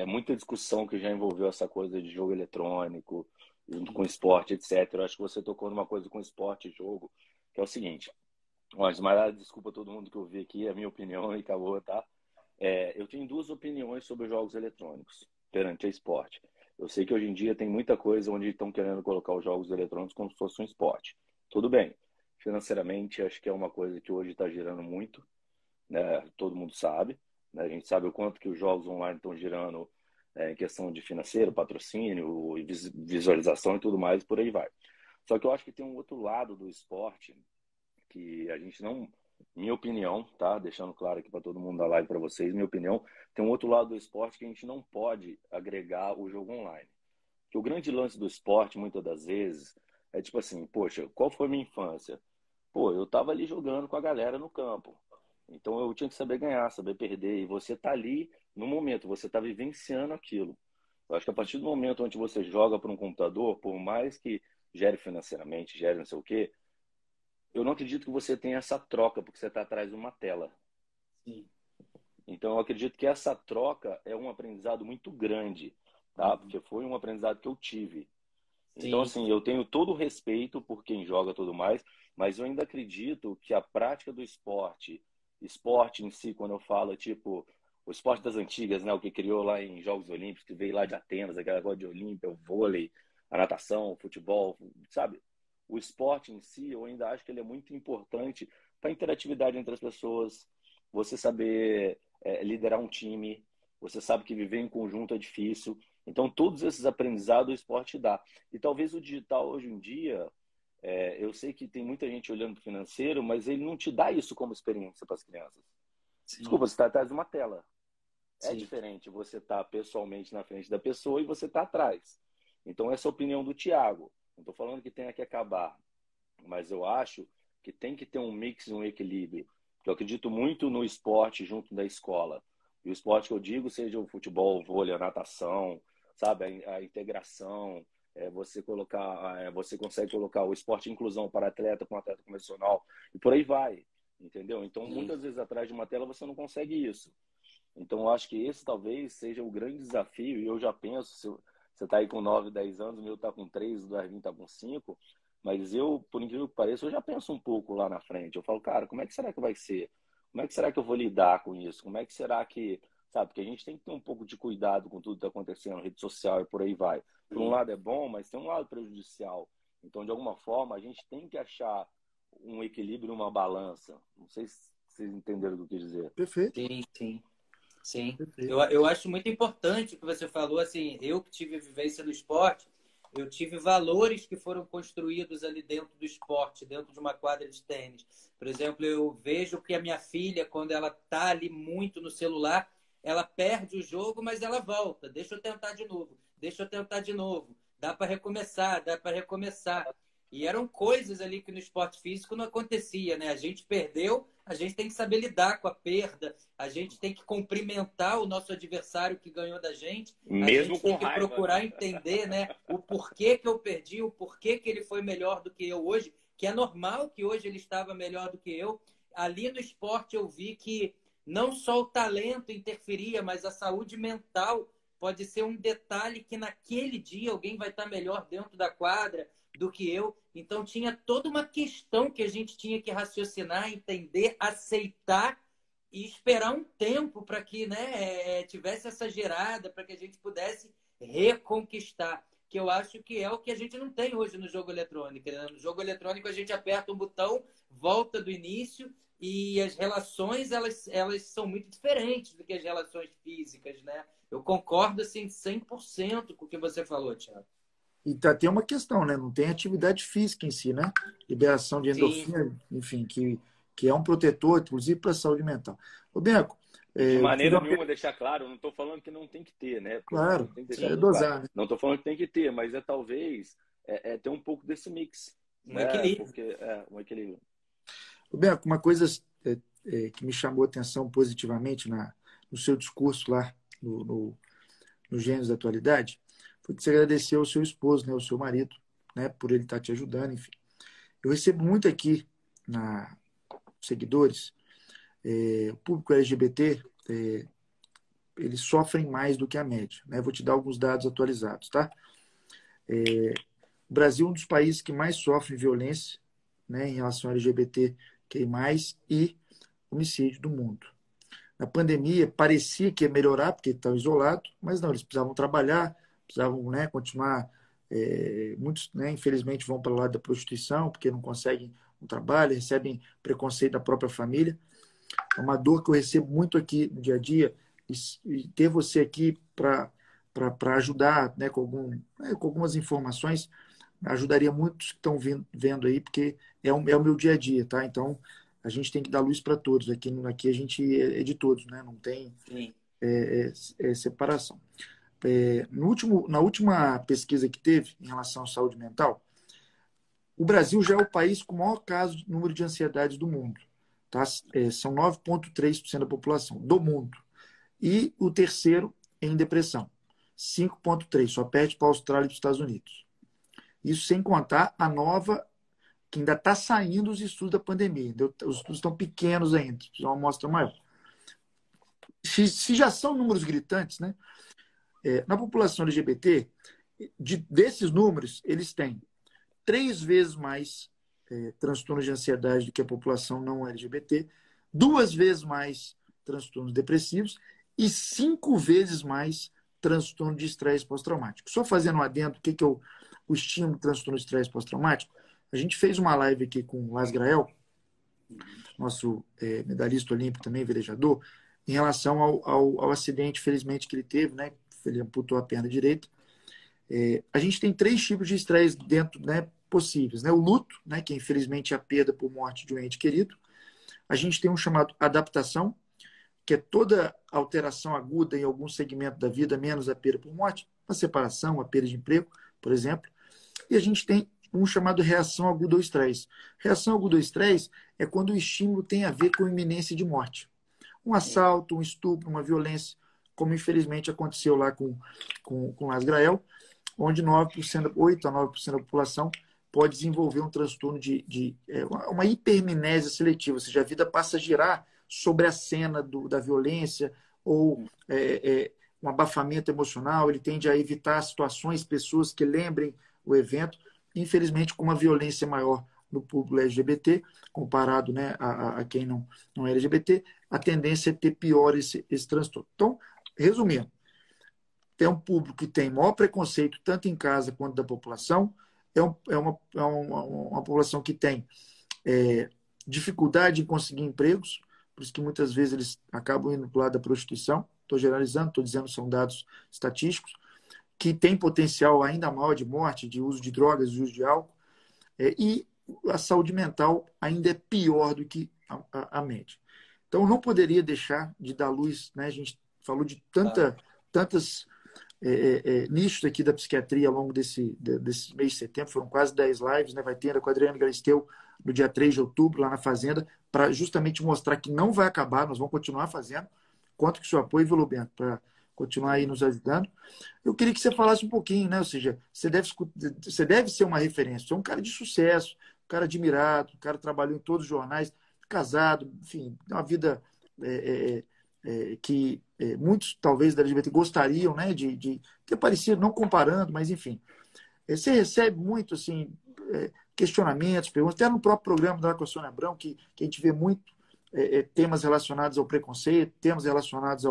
muita discussão que já envolveu essa coisa de jogo eletrônico, junto com esporte, etc. Eu acho que você tocou numa coisa com esporte e jogo, que é o seguinte. Mas desculpa todo mundo que eu vi aqui, é a minha opinião e acabou, tá? Eu tenho duas opiniões sobre os jogos eletrônicos perante a esporte. Eu sei que hoje em dia tem muita coisa onde estão querendo colocar os jogos eletrônicos como se fosse um esporte. Tudo bem. Financeiramente, acho que é uma coisa que hoje está girando muito, né? Todo mundo sabe. Né? A gente sabe o quanto que os jogos online estão girando em questão de financeiro, patrocínio, visualização e tudo mais, por aí vai. Só que eu acho que tem um outro lado do esporte que a gente não... Minha opinião, tá? Deixando claro aqui para todo mundo da live, para vocês, minha opinião, tem um outro lado do esporte que a gente não pode agregar o jogo online. Que o grande lance do esporte, muitas das vezes, é tipo assim, poxa, qual foi a minha infância? Pô, eu tava ali jogando com a galera no campo. Então eu tinha que saber ganhar, saber perder. E você tá ali no momento, você tá vivenciando aquilo. Eu acho que a partir do momento onde você joga para um computador, por mais que gere financeiramente, gere não sei o quê, eu não acredito que você tenha essa troca, porque você está atrás de uma tela. Sim. Então eu acredito que essa troca é um aprendizado muito grande, tá? Porque foi um aprendizado que eu tive. Então, assim, eu tenho todo o respeito por quem joga e tudo mais, mas eu ainda acredito que a prática do esporte em si, quando eu falo, tipo, o esporte das antigas, né? O que criou lá em Jogos Olímpicos, que veio lá de Atenas, aquela coisa de Olímpia, o vôlei, a natação, o futebol, sabe? O esporte em si, eu ainda acho que ele é muito importante para a interatividade entre as pessoas, você saber liderar um time, você sabe que viver em conjunto é difícil. Então, todos esses aprendizados o esporte dá. E talvez o digital hoje em dia, eu sei que tem muita gente olhando para o financeiro, mas ele não te dá isso como experiência para as crianças. Sim. Desculpa, você está atrás de uma tela. Sim. É diferente você estar pessoalmente na frente da pessoa e você está atrás. Então, essa é a opinião do Thiago. Não estou falando que tenha que acabar, mas eu acho que tem que ter um mix, um equilíbrio. Eu acredito muito no esporte junto da escola. E o esporte que eu digo seja o futebol, o vôlei, a natação, sabe, a integração, você consegue colocar o esporte de inclusão para atleta com atleta convencional e por aí vai, entendeu? Então, muitas vezes atrás de uma tela você não consegue isso. Então, eu acho que esse talvez seja o grande desafio, e eu já penso, se você está aí com 9, 10 anos, o meu está com 3, o do Darwin está com 5, mas eu, por incrível que pareça, eu já penso um pouco lá na frente. Eu falo, cara, como é que será que vai ser? Como é que será que eu vou lidar com isso? Como é que será que... Sabe, porque a gente tem que ter um pouco de cuidado com tudo que está acontecendo na rede social e por aí vai. Por um lado é bom, mas tem um lado prejudicial. Então, de alguma forma, a gente tem que achar um equilíbrio, uma balança. Não sei se vocês entenderam o que eu quis dizer. Perfeito. Sim. Eu acho muito importante o que você falou. Assim, eu que tive vivência no esporte, eu tive valores que foram construídos ali dentro do esporte, dentro de uma quadra de tênis. Por exemplo, eu vejo que a minha filha, quando ela está ali muito no celular, ela perde o jogo, mas ela volta. Deixa eu tentar de novo. Dá para recomeçar. E eram coisas ali que no esporte físico não acontecia, né? A gente perdeu, a gente tem que saber lidar com a perda, a gente tem que cumprimentar o nosso adversário que ganhou da gente, mesmo a gente tem com que raiva, procurar entender, né, o porquê que eu perdi, o porquê que ele foi melhor do que eu hoje, que é normal que hoje ele estava melhor do que eu. Ali no esporte eu vi que não só o talento interferia, mas a saúde mental pode ser um detalhe que naquele dia alguém vai estar melhor dentro da quadra, do que eu. Então, tinha toda uma questão que a gente tinha que raciocinar, entender, aceitar e esperar um tempo para que, né, tivesse essa gerada, para que a gente pudesse reconquistar. Que eu acho que é o que a gente não tem hoje no jogo eletrônico, né? No jogo eletrônico, a gente aperta um botão, volta do início, e as relações, elas são muito diferentes do que as relações físicas, né? Eu concordo, assim, 100% com o que você falou, Thiago. E tem uma questão, né? Não tem atividade física em si, né? Liberação de Sim, endorfina, enfim, que é um protetor, inclusive, para a saúde mental. Ô, Bianco, De fiz maneira uma nenhuma deixar claro, eu não estou falando que não tem que ter, né? Porque claro, tem que deixar é muito claro. dosar, né? Não estou falando que tem que ter, mas talvez ter um pouco desse mix, um né? equilíbrio. Porque um equilíbrio. Ô, Bianco, uma coisa que me chamou a atenção positivamente no seu discurso lá no Gênios da Atualidade foi que você agradeceu ao seu esposo, né, ao seu marido, né, por ele estar te ajudando, enfim. Eu recebo muito aqui na seguidores, o público LGBT, eles sofrem mais do que a média, né? Vou te dar alguns dados atualizados, tá? O Brasil é um dos países que mais sofre violência, né, em relação ao LGBT, que é mais, e homicídio do mundo. Na pandemia, parecia que ia melhorar, porque estão isolados, mas não, eles precisavam trabalhar, precisavam, né, continuar. Muitos, né, infelizmente, vão para o lado da prostituição, porque não conseguem um trabalho, recebem preconceito da própria família. É uma dor que eu recebo muito aqui no dia a dia, e ter você aqui para ajudar, né, com algumas informações, ajudaria muitos que estão vendo aí, porque é o meu dia a dia, tá? Então, a gente tem que dar luz para todos. Aqui a gente é de todos, né? Não tem Sim. separação. Na última pesquisa que teve em relação à saúde mental, o Brasil já é o país com o maior número de ansiedade do mundo. Tá? São 9,3% da população do mundo. E o terceiro em depressão, 5,3%. Só perde para a Austrália e para os Estados Unidos. Isso sem contar a nova, que ainda está saindo os estudos da pandemia. Os estudos estão pequenos ainda, precisa uma amostra maior. Se já são números gritantes, né? Na população LGBT, desses números, eles têm 3 vezes mais transtornos de ansiedade do que a população não LGBT, 2 vezes mais transtornos depressivos e 5 vezes mais transtorno de estresse pós-traumático. Só fazendo um adendo, o que é o estímulo do transtorno de estresse pós-traumático? A gente fez uma live aqui com o Lars Grael, nosso medalhista olímpico também, velejador, em relação ao acidente, felizmente, que ele teve, né? Ele amputou a perna direita. A gente tem 3 tipos de estresse dentro, né, possíveis, né? O luto, né, que infelizmente é a perda por morte de um ente querido. A gente tem um chamado adaptação, que é toda alteração aguda em algum segmento da vida, menos a perda por morte, a separação, a perda de emprego, por exemplo. E a gente tem um chamado reação aguda ao estresse. Reação aguda ao estresse é quando o estímulo tem a ver com iminência de morte. Um assalto, um estupro, uma violência, como infelizmente aconteceu lá com Lars Grael, onde 8 a 9% da população pode desenvolver um transtorno uma hipermnésia seletiva, ou seja, a vida passa a girar sobre a cena da violência ou um abafamento emocional, ele tende a evitar situações, pessoas que lembrem o evento, infelizmente com uma violência maior no público LGBT, comparado, né, a quem não é LGBT, a tendência é ter pior esse transtorno. Então, resumindo, tem um público que tem maior preconceito, tanto em casa quanto da população, uma população que tem dificuldade em conseguir empregos, por isso que muitas vezes eles acabam indo para o lado da prostituição. Estou generalizando, estou dizendo que são dados estatísticos, que tem potencial ainda maior de morte, de uso de drogas, de uso de álcool, e a saúde mental ainda é pior do que a média. Então, não poderia deixar de dar luz, né? A gente falou de tantas nichos aqui da psiquiatria ao longo desse mês de setembro, foram quase 10 lives, né? Vai ter ainda com a Adriana Galisteu no dia 3 de outubro, lá na Fazenda, para justamente mostrar que não vai acabar, nós vamos continuar fazendo. Conto com o seu apoio, viu, Bento, para continuar aí nos ajudando. Eu queria que você falasse um pouquinho, né? Ou seja, você deve ser uma referência, você é um cara de sucesso, um cara admirado, um cara que trabalhou em todos os jornais, casado, enfim, uma vida que muitos, talvez, da LGBT gostariam, né, de ter parecido, não comparando, mas enfim. Você recebe muito, assim, questionamentos, perguntas, até no próprio programa da Sônia Abrão, que a gente vê muito temas relacionados ao preconceito, temas relacionados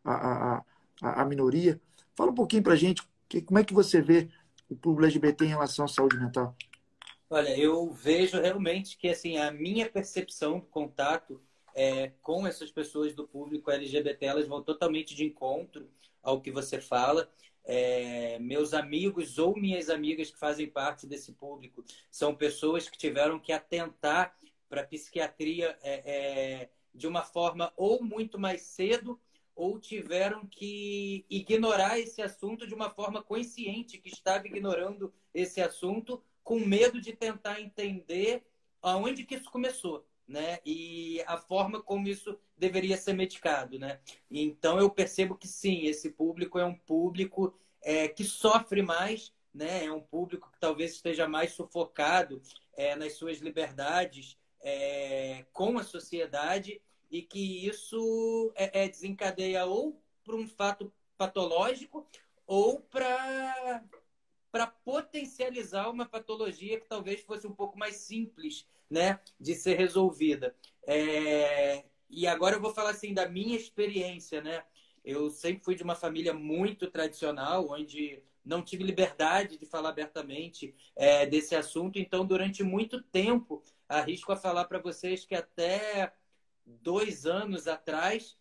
à minoria. Fala um pouquinho para a gente, como é que você vê o público LGBT em relação à saúde mental? Olha, eu vejo realmente que assim, a minha percepção do contato com essas pessoas do público LGBT, elas vão totalmente de encontro ao que você fala. Meus amigos ou minhas amigas que fazem parte desse público são pessoas que tiveram que atentar para a psiquiatria de uma forma ou muito mais cedo ou tiveram que ignorar esse assunto de uma forma consciente, que estava ignorando esse assunto com medo de tentar entender aonde que isso começou, né? E a forma como isso deveria ser medicado, né? Então eu percebo que sim, esse público é um público que sofre mais, né? É um público que talvez esteja mais sufocado nas suas liberdades com a sociedade e que isso desencadeia ou para um fato patológico ou para potencializar uma patologia que talvez fosse um pouco mais simples, né, de ser resolvida. E agora eu vou falar assim da minha experiência, né? Eu sempre fui de uma família muito tradicional, onde não tive liberdade de falar abertamente desse assunto. Então, durante muito tempo, arrisco a falar para vocês que até 2 anos atrás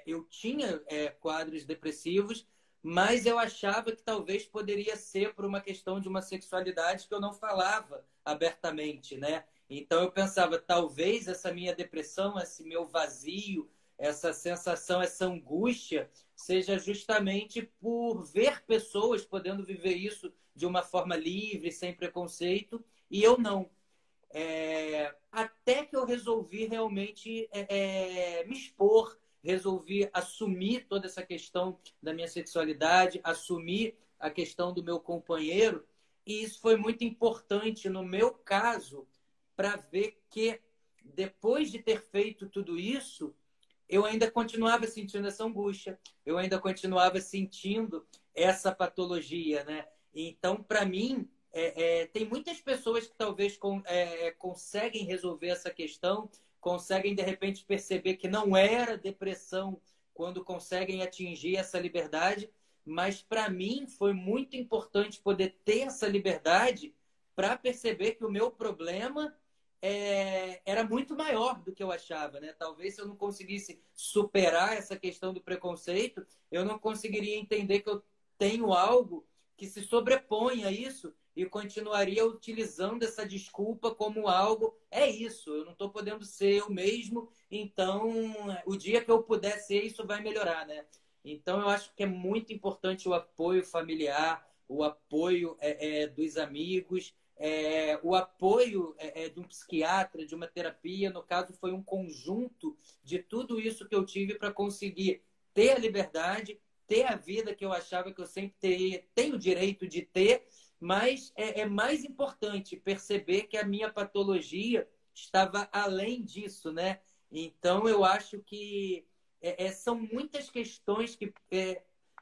eu tinha quadros depressivos, mas eu achava que talvez poderia ser por uma questão de uma sexualidade que eu não falava abertamente, né? Então eu pensava, talvez essa minha depressão, esse meu vazio, essa sensação, essa angústia, seja justamente por ver pessoas podendo viver isso de uma forma livre, sem preconceito, e eu não. Até que eu resolvi realmente me expor, resolvi assumir toda essa questão da minha sexualidade, assumir a questão do meu companheiro, e isso foi muito importante no meu caso para ver que depois de ter feito tudo isso, eu ainda continuava sentindo essa angústia, eu ainda continuava sentindo essa patologia, né? Então, para mim, tem muitas pessoas que talvez conseguem resolver essa questão, conseguem, de repente, perceber que não era depressão quando conseguem atingir essa liberdade, mas para mim foi muito importante poder ter essa liberdade para perceber que o meu problema era muito maior do que eu achava, né? Talvez se eu não conseguisse superar essa questão do preconceito, eu não conseguiria entender que eu tenho algo que se sobrepõe a isso e continuaria utilizando essa desculpa como algo, isso, eu não estou podendo ser eu mesmo, então o dia que eu puder ser, isso vai melhorar, né? Então eu acho que é muito importante o apoio familiar, o apoio dos amigos, o apoio de um psiquiatra, de uma terapia. No caso, foi um conjunto de tudo isso que eu tive para conseguir ter a liberdade, ter a vida que eu achava que eu sempre tenho o direito de ter, mas é mais importante perceber que a minha patologia estava além disso, né? Então, eu acho que são muitas questões que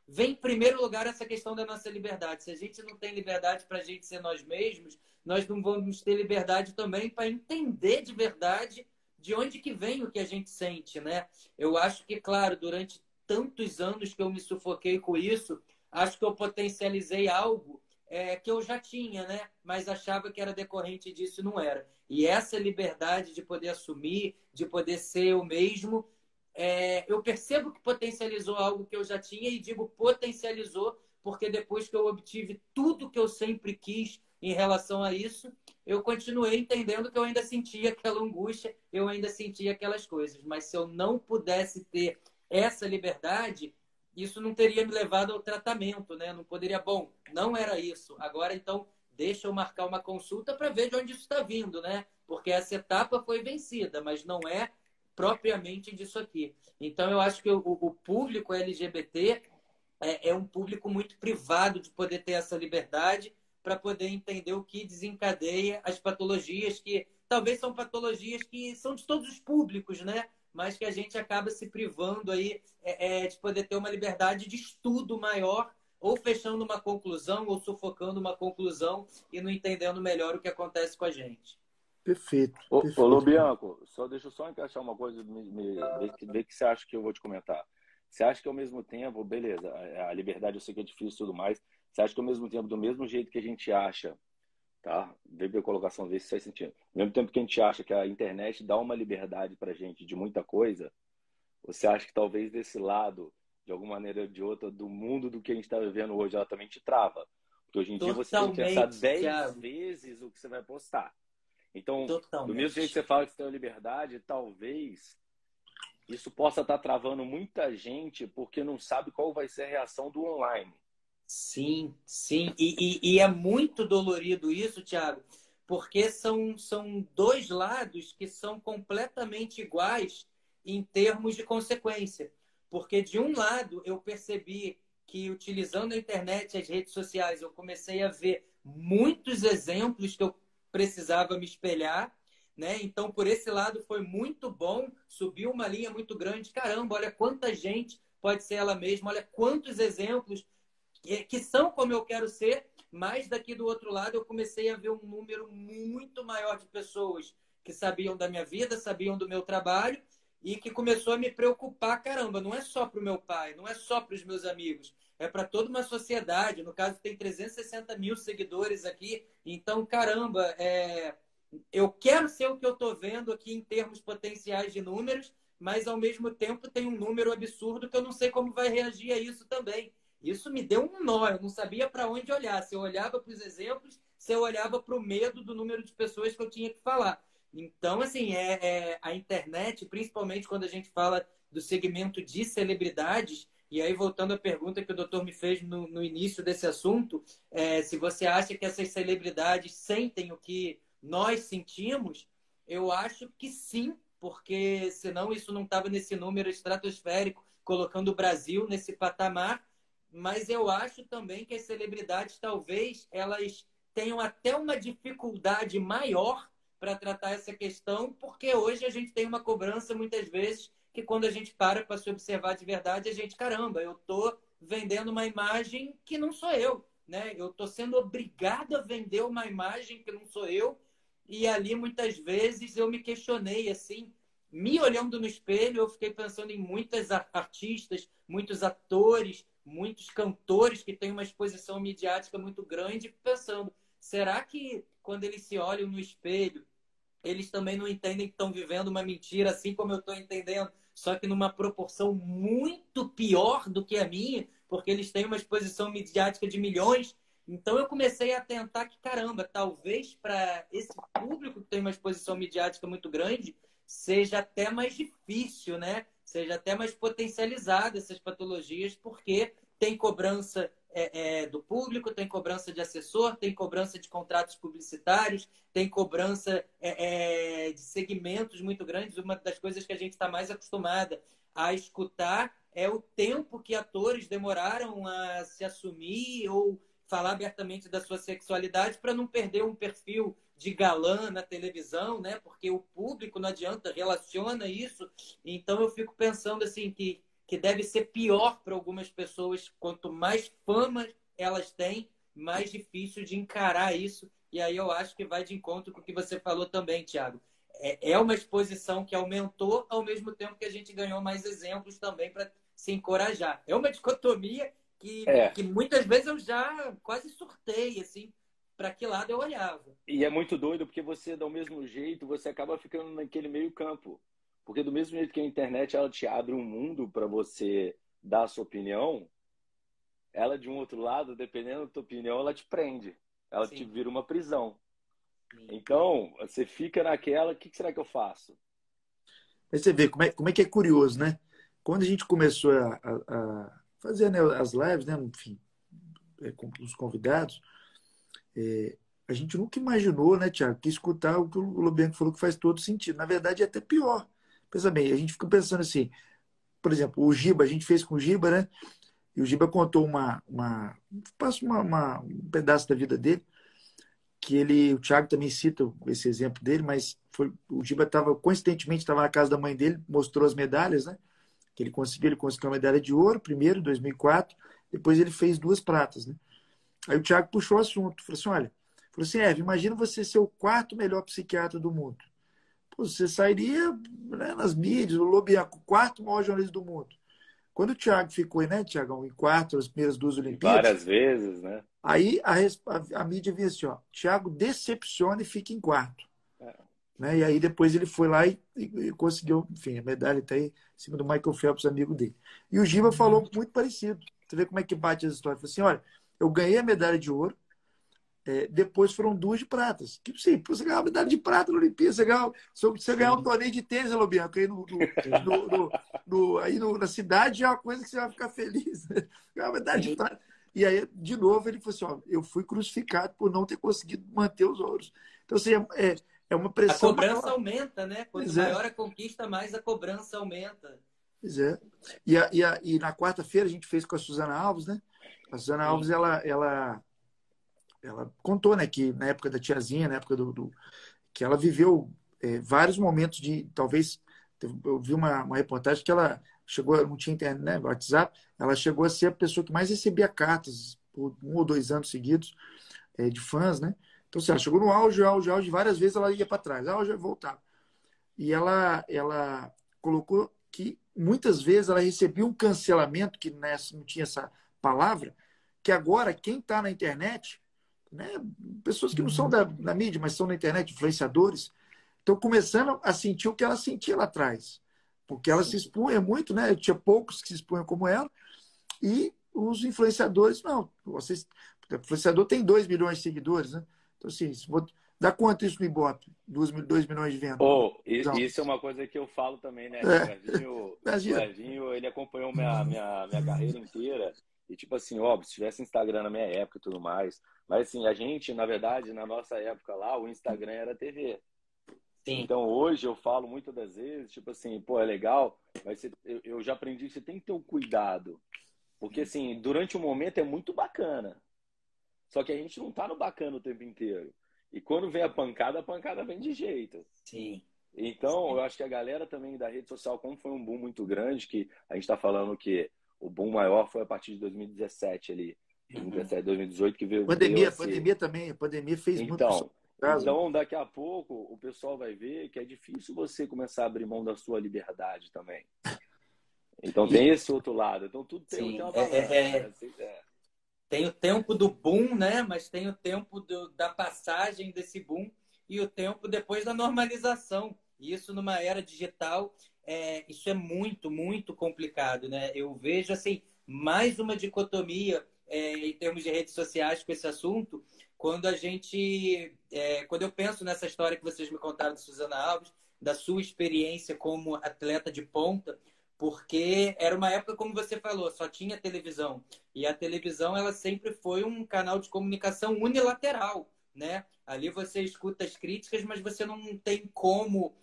vem em primeiro lugar essa questão da nossa liberdade. Se a gente não tem liberdade para a gente ser nós mesmos, nós não vamos ter liberdade também para entender de verdade de onde que vem o que a gente sente, né? Eu acho que, claro, durante tantos anos que eu me sufoquei com isso, acho que eu potencializei algo que eu já tinha, né? Mas achava que era decorrente disso e não era. E essa liberdade de poder assumir, de poder ser eu mesmo, eu percebo que potencializou algo que eu já tinha e digo potencializou porque depois que eu obtive tudo que eu sempre quis em relação a isso, eu continuei entendendo que eu ainda sentia aquela angústia, eu ainda sentia aquelas coisas. Mas se eu não pudesse ter essa liberdade, isso não teria me levado ao tratamento, né? Não poderia, bom, não era isso. Agora, então, deixa eu marcar uma consulta para ver de onde isso está vindo, né? Porque essa etapa foi vencida, mas não é propriamente disso aqui. Então, eu acho que o público LGBT é um público muito privado de poder ter essa liberdade para poder entender o que desencadeia as patologias que talvez são patologias que são de todos os públicos, né? Mas que a gente acaba se privando aí de poder ter uma liberdade de estudo maior ou fechando uma conclusão ou sufocando uma conclusão e não entendendo melhor o que acontece com a gente. Perfeito, Ô perfeito. Lobianco, deixa eu só encaixar uma coisa, ver que você acha que eu vou te comentar. Você acha que ao mesmo tempo, beleza, a liberdade eu sei que é difícil e tudo mais, você acha que ao mesmo tempo, do mesmo jeito que a gente acha, tá? Vê a colocação, vê se faz sentido. Ao mesmo tempo que a gente acha que a internet dá uma liberdade pra gente de muita coisa, você acha que talvez desse lado, de alguma maneira ou de outra, do mundo do que a gente está vivendo hoje, ela também te trava? Porque hoje em dia você tem que pensar Totalmente, 10 Thiago. vezes o que você vai postar. Então, do mesmo jeito que Totalmente. você fala que você tem a liberdade, talvez isso possa estar travando muita gente porque não sabe qual vai ser a reação do online. Sim, sim. E é muito dolorido isso, Thiago, porque são dois lados que são completamente iguais em termos de consequência. Porque, de um lado, eu percebi que, utilizando a internet e as redes sociais, eu comecei a ver muitos exemplos que eu precisava me espelhar, né? Então, por esse lado, foi muito bom. Subiu uma linha muito grande. Caramba, olha quanta gente pode ser ela mesma, olha quantos exemplos que são como eu quero ser, mas daqui do outro lado eu comecei a ver um número muito maior de pessoas que sabiam da minha vida, sabiam do meu trabalho e que começou a me preocupar. Caramba, não é só para o meu pai, não é só para os meus amigos, é para toda uma sociedade. No caso, tem 360 mil seguidores aqui, então, caramba, eu quero ser o que eu estou vendo aqui em termos potenciais de números, mas ao mesmo tempo tem um número absurdo que eu não sei como vai reagir a isso também. Isso me deu um nó, eu não sabia para onde olhar. Se eu olhava para os exemplos, se eu olhava para o medo do número de pessoas que eu tinha que falar. Então, assim, a internet, principalmente quando a gente fala do segmento de celebridades, e aí voltando à pergunta que o doutor me fez no início desse assunto, se você acha que essas celebridades sentem o que nós sentimos, eu acho que sim, porque senão isso não estava nesse número estratosférico, colocando o Brasil nesse patamar. Mas eu acho também que as celebridades, talvez, elas tenham até uma dificuldade maior para tratar essa questão, porque hoje a gente tem uma cobrança, muitas vezes, que quando a gente para se observar de verdade, a gente, caramba, eu estou vendendo uma imagem que não sou eu, né? Eu estou sendo obrigado a vender uma imagem que não sou eu, e ali, muitas vezes, eu me questionei, assim, me olhando no espelho, eu fiquei pensando em muitas artistas, muitos atores, muitos cantores que têm uma exposição midiática muito grande, pensando, será que quando eles se olham no espelho, eles também não entendem que estão vivendo uma mentira, assim como eu estou entendendo, só que numa proporção muito pior do que a minha, porque eles têm uma exposição midiática de milhões. Então eu comecei a tentar que, caramba, talvez para esse público que tem uma exposição midiática muito grande, seja até mais difícil, né? Seja até mais potencializada essas patologias, porque tem cobrança do público, tem cobrança de assessor, tem cobrança de contratos publicitários, tem cobrança de segmentos muito grandes. Uma das coisas que a gente está mais acostumada a escutar é o tempo que atores demoraram a se assumir ou falar abertamente da sua sexualidade para não perder um perfil de galã na televisão, né? Porque o público, não adianta, relaciona isso. Então eu fico pensando assim que deve ser pior para algumas pessoas. Quanto mais fama elas têm, mais difícil de encarar isso. E aí eu acho que vai de encontro com o que você falou também, Thiago. É uma exposição que aumentou, ao mesmo tempo que a gente ganhou mais exemplos também para se encorajar. É uma dicotomia que muitas vezes eu já quase surtei, assim, para que lado eu olhava. E é muito doido porque você, do mesmo jeito, você acaba ficando naquele meio campo. Porque do mesmo jeito que a internet ela te abre um mundo para você dar a sua opinião, ela de um outro lado, dependendo da tua opinião, ela te prende. Ela Sim. te vira uma prisão. Sim. Então, você fica naquela, o que será que eu faço? Aí você vê como é que é curioso, né? Quando a gente começou a fazer, né, as lives, né, enfim, com os convidados, a gente nunca imaginou, né, Tiago, que escutar o que o Lobianco falou que faz todo sentido. Na verdade, é até pior. Pensa bem, a gente fica pensando assim, por exemplo, o Giba, a gente fez com o Giba, né? E o Giba contou passa um pedaço da vida dele, que o Thiago também cita esse exemplo dele, mas o Giba coincidentemente, estava na casa da mãe dele, mostrou as medalhas, né? Que ele conseguiu uma medalha de ouro, primeiro, em 2004, depois ele fez 2 pratas, né? Aí o Thiago puxou o assunto, falou assim, olha, falou assim, imagina você ser o 4º melhor psiquiatra do mundo. Pô, você sairia, né, nas mídias, o Lobianco, o 4º maior jornalista do mundo. Quando o Thiago ficou, né, Thiagão, em 4º, as primeiras 2 E Olimpíadas, várias vezes, né? aí a mídia vinha assim, ó, Thiago decepciona e fica em 4º. Né? E aí depois ele foi lá e conseguiu, enfim, a medalha está aí em cima do Michael Phelps, amigo dele. E o Giba falou muito parecido. Você vê como é que bate as histórias. Falou assim, olha, eu ganhei a medalha de ouro, depois foram 2 de pratas. Que sim, você ganhou a medalha de prata na Olimpíada, você ganhar um torneio de tênis, Lobianco, aí, na cidade é uma coisa que você vai ficar feliz. Né? Ganhar a medalha de prata. E aí, de novo, ele falou assim, ó, eu fui crucificado por não ter conseguido manter os ouros. Então, assim, é uma pressão. A cobrança aumenta, né? Quanto maior a conquista, mais a cobrança aumenta. Pois é. E na quarta-feira a gente fez com a Suzana Alves, né? A Suzana Alves, ela contou, né, que na época da tiazinha, na época que ela viveu vários momentos de, talvez, eu vi uma reportagem que ela chegou, não tinha internet, né, WhatsApp, ela chegou a ser a pessoa que mais recebia cartas por 1 ou 2 anos seguidos de fãs, né? Então, assim, ela chegou no auge, várias vezes ela ia para trás, auge e voltava. E ela colocou que muitas vezes ela recebia um cancelamento, que não tinha essa palavra, que agora quem está na internet, né, pessoas que não são da mídia, mas são na internet, influenciadores, estão começando a sentir o que ela sentia lá atrás. Porque ela se expunha muito, né? Tinha poucos que se expunham como ela, e os influenciadores, não. O influenciador tem 2 milhões de seguidores, né? Então, assim, dá quanto isso no Ibope? 2 milhões de vendas. Isso é uma coisa que eu falo também, né? O Ervinho, ele acompanhou minha carreira inteira. E, tipo assim, óbvio, se tivesse Instagram na minha época e tudo mais. Mas, assim, a gente, na verdade, na nossa época lá, o Instagram era TV. Sim. Então, hoje, eu falo muitas das vezes, tipo assim, pô, é legal, mas eu já aprendi que você tem que ter um cuidado. Porque, assim, durante o momento é muito bacana. Só que a gente não tá no bacana o tempo inteiro. E quando vem a pancada vem de jeito. Sim. Então, eu acho que a galera também da rede social, como foi um boom muito grande, que a gente está falando que o boom maior foi a partir de 2017 ali. 2017, 2018 que veio. Pandemia também, a pandemia fez muito. Então, daqui a pouco, o pessoal vai ver que é difícil você começar a abrir mão da sua liberdade também. Então, tem esse outro lado. Então, tudo tem uma balança. Tem o tempo do boom, né? Mas tem o tempo da passagem desse boom e o tempo depois da normalização. Isso numa era digital, isso é muito, muito complicado, né? Eu vejo, assim, mais uma dicotomia em termos de redes sociais com esse assunto, quando quando eu penso nessa história que vocês me contaram de Suzana Alves, da sua experiência como atleta de ponta, porque era uma época, como você falou, só tinha televisão. E a televisão, ela sempre foi um canal de comunicação unilateral, né? Ali você escuta as críticas, mas você não tem como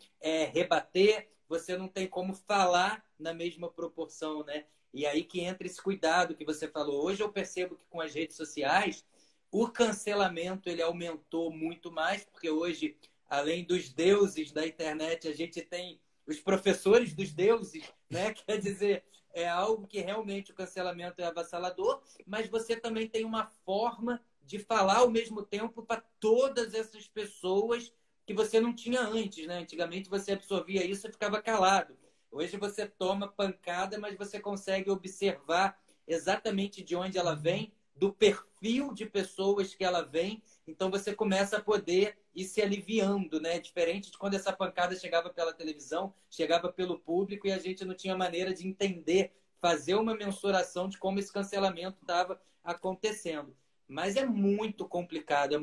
rebater, você não tem como falar na mesma proporção, né? E aí que entra esse cuidado que você falou. Hoje eu percebo que com as redes sociais, o cancelamento ele aumentou muito mais, porque hoje, além dos deuses da internet, a gente tem os professores dos deuses, né? Quer dizer, é algo que realmente o cancelamento é avassalador, mas você também tem uma forma de falar ao mesmo tempo para todas essas pessoas que você não tinha antes, né? Antigamente você absorvia isso e ficava calado. Hoje você toma pancada, mas você consegue observar exatamente de onde ela vem, do perfil de pessoas que ela vem. Então você começa a poder ir se aliviando, né? Diferente de quando essa pancada chegava pela televisão, chegava pelo público e a gente não tinha maneira de entender, fazer uma mensuração de como esse cancelamento estava acontecendo. Mas é muito complicado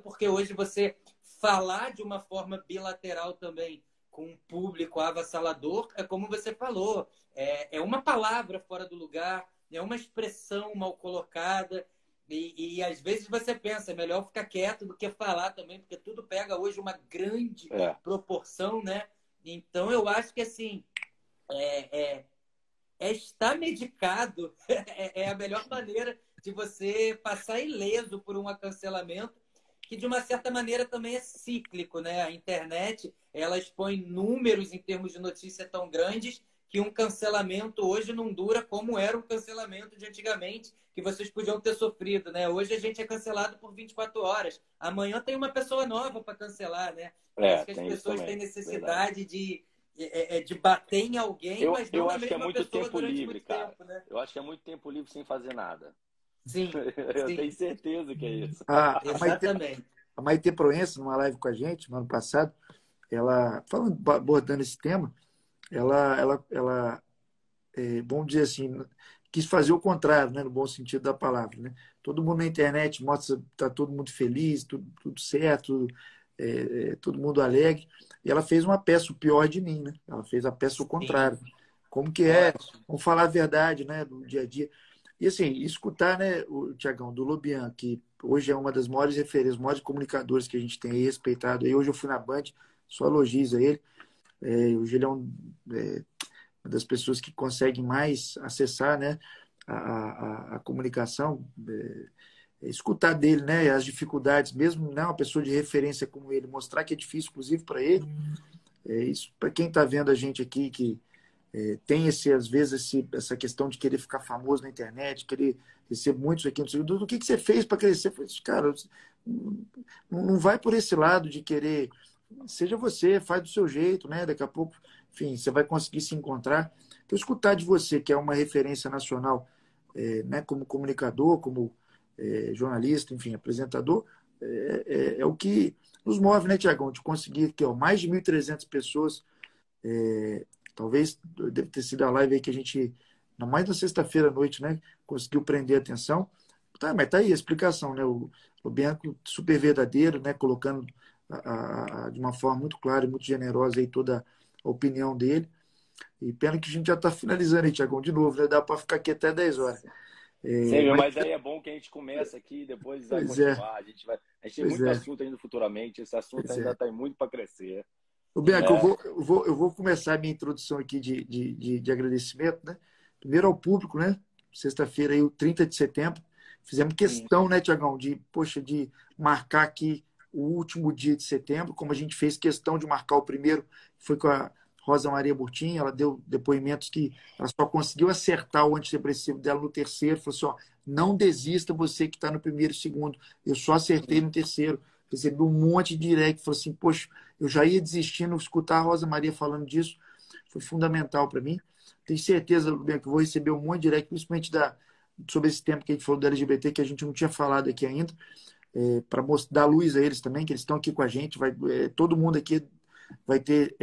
porque hoje você falar de uma forma bilateral também com um público avassalador, é como você falou, é uma palavra fora do lugar, é uma expressão mal colocada, e às vezes você pensa, é melhor ficar quieto do que falar também, porque tudo pega hoje uma grande proporção, né? Então eu acho que assim, estar medicado é a melhor maneira de você passar ileso por um cancelamento, que de uma certa maneira também é cíclico, né? A internet, ela expõe números em termos de notícia tão grandes que um cancelamento hoje não dura como era um cancelamento de antigamente, que vocês podiam ter sofrido, né? Hoje a gente é cancelado por 24 horas. Amanhã tem uma pessoa nova para cancelar, né? Parece que as pessoas têm necessidade de bater em alguém, mas não eu na acho que é mesma muito pessoa tempo durante livre, muito cara. tempo, né? Eu acho que é muito tempo livre sem fazer nada. Sim, Eu sim. tenho certeza que é isso. Exatamente. A Maite Proença, numa live com a gente, no ano passado, ela, abordando esse tema, ela vamos dizer assim, quis fazer o contrário, né, no bom sentido da palavra. Né? Todo mundo na internet mostra está todo mundo feliz, tudo certo, todo mundo alegre. E ela fez uma peça, o pior de mim. Né? Ela fez a peça o contrário. Como que é? Vamos falar a verdade, né, do dia a dia. E assim, escutar, né, o Tiagão, do Lobian, que hoje é uma das maiores referências, os maiores comunicadores que a gente tem aí, respeitado. Aí, hoje eu fui na Band, só elogios a ele. Hoje ele é uma das pessoas que conseguem mais acessar, né, a comunicação, escutar dele, né, as dificuldades, mesmo não uma pessoa de referência como ele, mostrar que é difícil, inclusive para ele. Isso para quem está vendo a gente aqui, que tem às vezes essa questão de querer ficar famoso na internet, querer receber muitos aqui do que você fez para crescer. Cara, não vai por esse lado de querer. Seja você, faz do seu jeito, né? Daqui a pouco, enfim, você vai conseguir se encontrar. Então, escutar de você, que é uma referência nacional, né, como comunicador, como jornalista, enfim, apresentador, é o que nos move, né, Tiagão? De conseguir aqui, ó, mais de 1.300 pessoas. Talvez deve ter sido a live aí que a gente, mais na sexta-feira à noite, né, conseguiu prender a atenção. Tá, mas tá aí a explicação, né? O Bianco super verdadeiro, né, colocando de uma forma muito clara e muito generosa aí toda a opinião dele. E pena que a gente já está finalizando aí, Tiagão, de novo, né? Dá para ficar aqui até 10 horas. Sim, mas aí é bom que a gente começa aqui e depois vai continuar. A gente tem muito assunto ainda futuramente, esse assunto ainda tem muito para crescer. O Bianco, eu vou começar a minha introdução aqui de agradecimento, né? Primeiro ao público, né? Sexta-feira aí, o 30 de setembro. Fizemos questão, né, Tiagão, de marcar aqui o último dia de setembro, como a gente fez questão de marcar o primeiro, foi com a Rosa Maria Burtim, ela deu depoimentos que ela só conseguiu acertar o antidepressivo dela no terceiro, falou assim, ó, não desista você que está no primeiro e segundo, eu só acertei no terceiro. Recebi um monte de direct, falou assim, poxa, eu já ia desistindo, escutar a Rosa Maria falando disso, foi fundamental para mim. Tenho certeza, Bianco, que eu vou receber um monte de direct, principalmente sobre esse tema que a gente falou do LGBT, que a gente não tinha falado aqui ainda, para dar luz a eles também, que eles estão aqui com a gente. Todo mundo aqui vai ter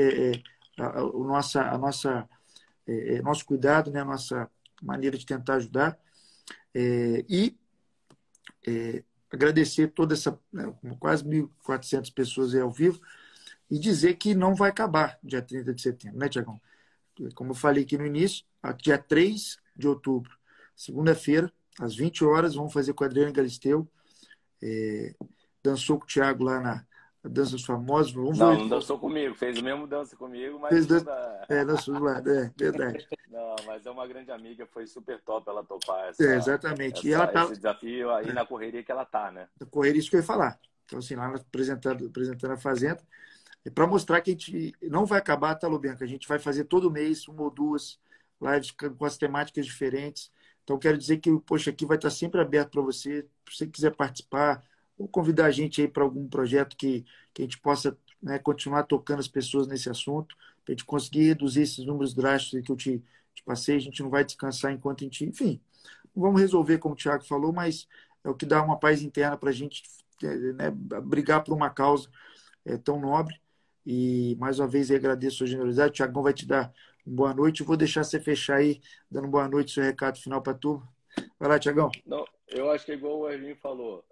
nosso cuidado, né, a nossa maneira de tentar ajudar. Agradecer toda essa, né, quase 1.400 pessoas aí ao vivo, e dizer que não vai acabar dia 30 de setembro, né, Tiagão? Como eu falei aqui no início, dia 3 de outubro, segunda-feira, às 20 horas, vamos fazer com a Adriana Galisteu. Dançou com o Thiago lá na Dança dos Famosos. Não dançou comigo, fez o mesmo dança comigo, mas dançou lá, verdade. Não, mas é uma grande amiga, foi super top ela topar exatamente. esse desafio aí na correria que ela tá, né? Na correria, isso que eu ia falar. Então, assim, lá apresentando a Fazenda, para mostrar que a gente não vai acabar, tá, Lubianca? A gente vai fazer todo mês, uma ou duas lives com as temáticas diferentes. Então, quero dizer que, poxa, aqui vai estar sempre aberto para você. Se você quiser participar, ou convidar a gente aí para algum projeto que a gente possa, né, continuar tocando as pessoas nesse assunto, para a gente conseguir reduzir esses números drásticos que eu te passei. A gente não vai descansar enquanto a gente... Enfim, não vamos resolver, como o Thiago falou, mas é o que dá uma paz interna para a gente, né, brigar por uma causa tão nobre. E, mais uma vez, eu agradeço a sua generosidade. O Thiagão vai te dar uma boa noite. Eu vou deixar você fechar aí, dando boa noite, seu recado final para a turma. Vai lá, Thiagão. Não, eu acho que é igual o Erwin falou.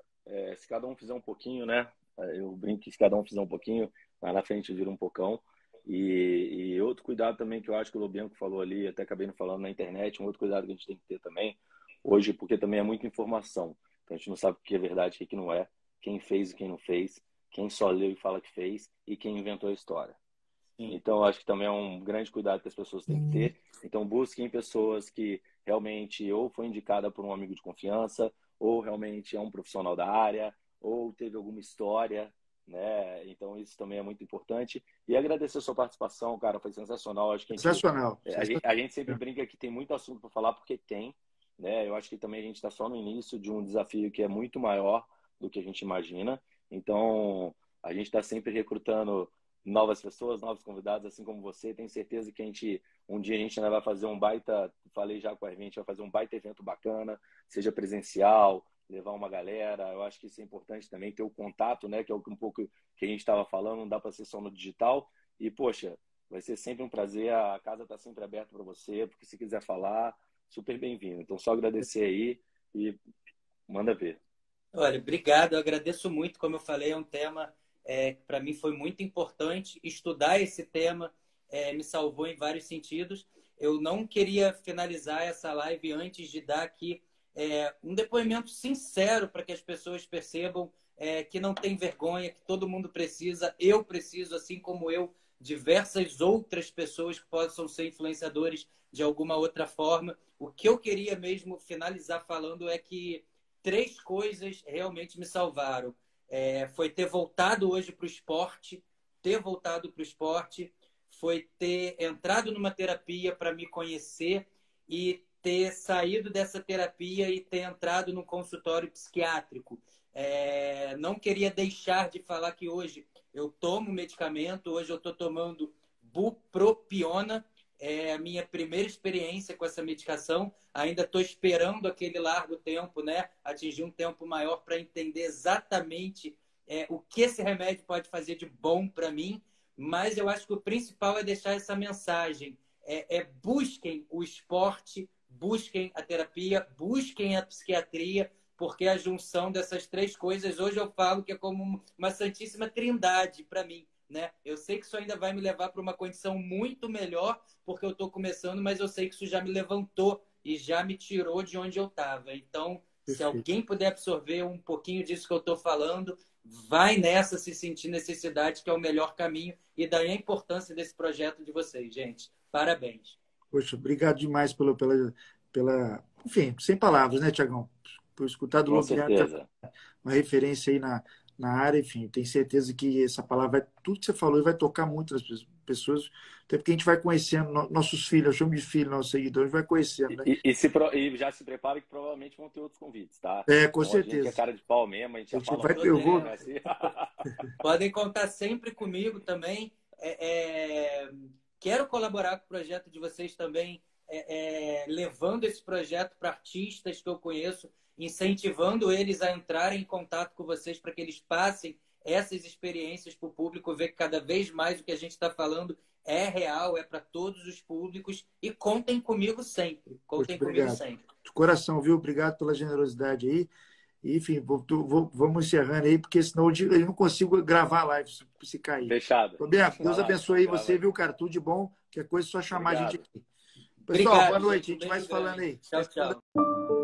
Se cada um fizer um pouquinho, né? Eu brinco que se cada um fizer um pouquinho, lá na frente vira um pocão. E outro cuidado também que eu acho que o Lobianco falou ali, até acabei não falando na internet, um outro cuidado que a gente tem que ter também, hoje, porque também é muita informação. Então a gente não sabe o que é verdade e o que não é, quem fez e quem não fez, quem só leu e fala que fez e quem inventou a história. Então, eu acho que também é um grande cuidado que as pessoas têm que ter. Então, busquem pessoas que realmente ou foi indicada por um amigo de confiança, ou realmente é um profissional da área, ou teve alguma história né? Então isso também é muito importante. E agradecer a sua participação, cara, foi sensacional. Acho que Sensacional. A gente sempre brinca que tem muito assunto para falar, porque tem, né? Eu acho que também a gente está só no início de um desafio que é muito maior do que a gente imagina. Então, a gente está sempre recrutando novas pessoas, novos convidados, assim como você. Tenho certeza que um dia a gente ainda vai fazer um baita, falei já com a gente, vai fazer um baita evento bacana, seja presencial, levar uma galera. Eu acho que isso é importante também, ter o contato, né? Que é um pouco que a gente estava falando, não dá para ser só no digital. E, poxa, vai ser sempre um prazer, a casa está sempre aberta para você, porque se quiser falar, super bem-vindo. Então, só agradecer aí e manda ver. Olha, obrigado, eu agradeço muito. Como eu falei, é um tema que para mim foi muito importante. Estudar esse tema me salvou em vários sentidos. Eu não queria finalizar essa live antes de dar aqui um depoimento sincero para que as pessoas percebam que não tem vergonha, que todo mundo precisa, eu preciso, assim como eu, diversas outras pessoas que possam ser influenciadores de alguma outra forma. O que eu queria mesmo finalizar falando é que 3 coisas realmente me salvaram. Foi ter voltado hoje para o esporte, foi ter entrado numa terapia para me conhecer e ter saído dessa terapia e ter entrado num consultório psiquiátrico. Não queria deixar de falar que hoje eu tomo medicamento, hoje eu estou tomando bupropiona, é a minha primeira experiência com essa medicação. Ainda estou esperando aquele largo tempo, né? Atingir um tempo maior para entender exatamente o que esse remédio pode fazer de bom para mim. Mas eu acho que o principal é deixar essa mensagem. Busquem o esporte, busquem a terapia, busquem a psiquiatria, porque a junção dessas 3 coisas, hoje eu falo que é como uma santíssima trindade para mim. Né? Eu sei que isso ainda vai me levar para uma condição muito melhor, porque eu estou começando, mas eu sei que isso já me levantou e já me tirou de onde eu estava. Então, se alguém puder absorver um pouquinho disso que eu estou falando, vai nessa, se sentir necessidade, que é o melhor caminho, e daí a importância desse projeto de vocês, gente. Parabéns. Poxa, obrigado demais pela... Enfim, sem palavras, né, Tiagão? Por escutar do Lobianco, uma referência aí na área, enfim, tenho certeza que essa palavra, tudo que você falou, vai tocar muitas pessoas, até porque a gente vai conhecendo nossos filhos, eu chamo de filho, nossos seguidores, vai conhecendo, né? E já se prepare que provavelmente vão ter outros convites, tá? Com então, certeza. A gente é cara de pau mesmo, a gente já fala. Assim. Podem contar sempre comigo também. Quero colaborar com o projeto de vocês também, levando esse projeto para artistas que eu conheço, incentivando eles a entrarem em contato com vocês para que eles passem essas experiências para o público, ver que cada vez mais o que a gente está falando é real, é para todos os públicos, e contem comigo sempre. Comigo sempre. De coração, viu? Obrigado pela generosidade aí. Enfim, vamos encerrando aí, porque senão eu não consigo gravar a live se cair. Fechado. Roberto, Deus abençoe aí você, viu, cara? Tudo de bom. Qualquer coisa é só chamar a gente aqui. Pessoal, Obrigado, boa noite. Gente. A gente vai se falando aí. Tchau, tchau.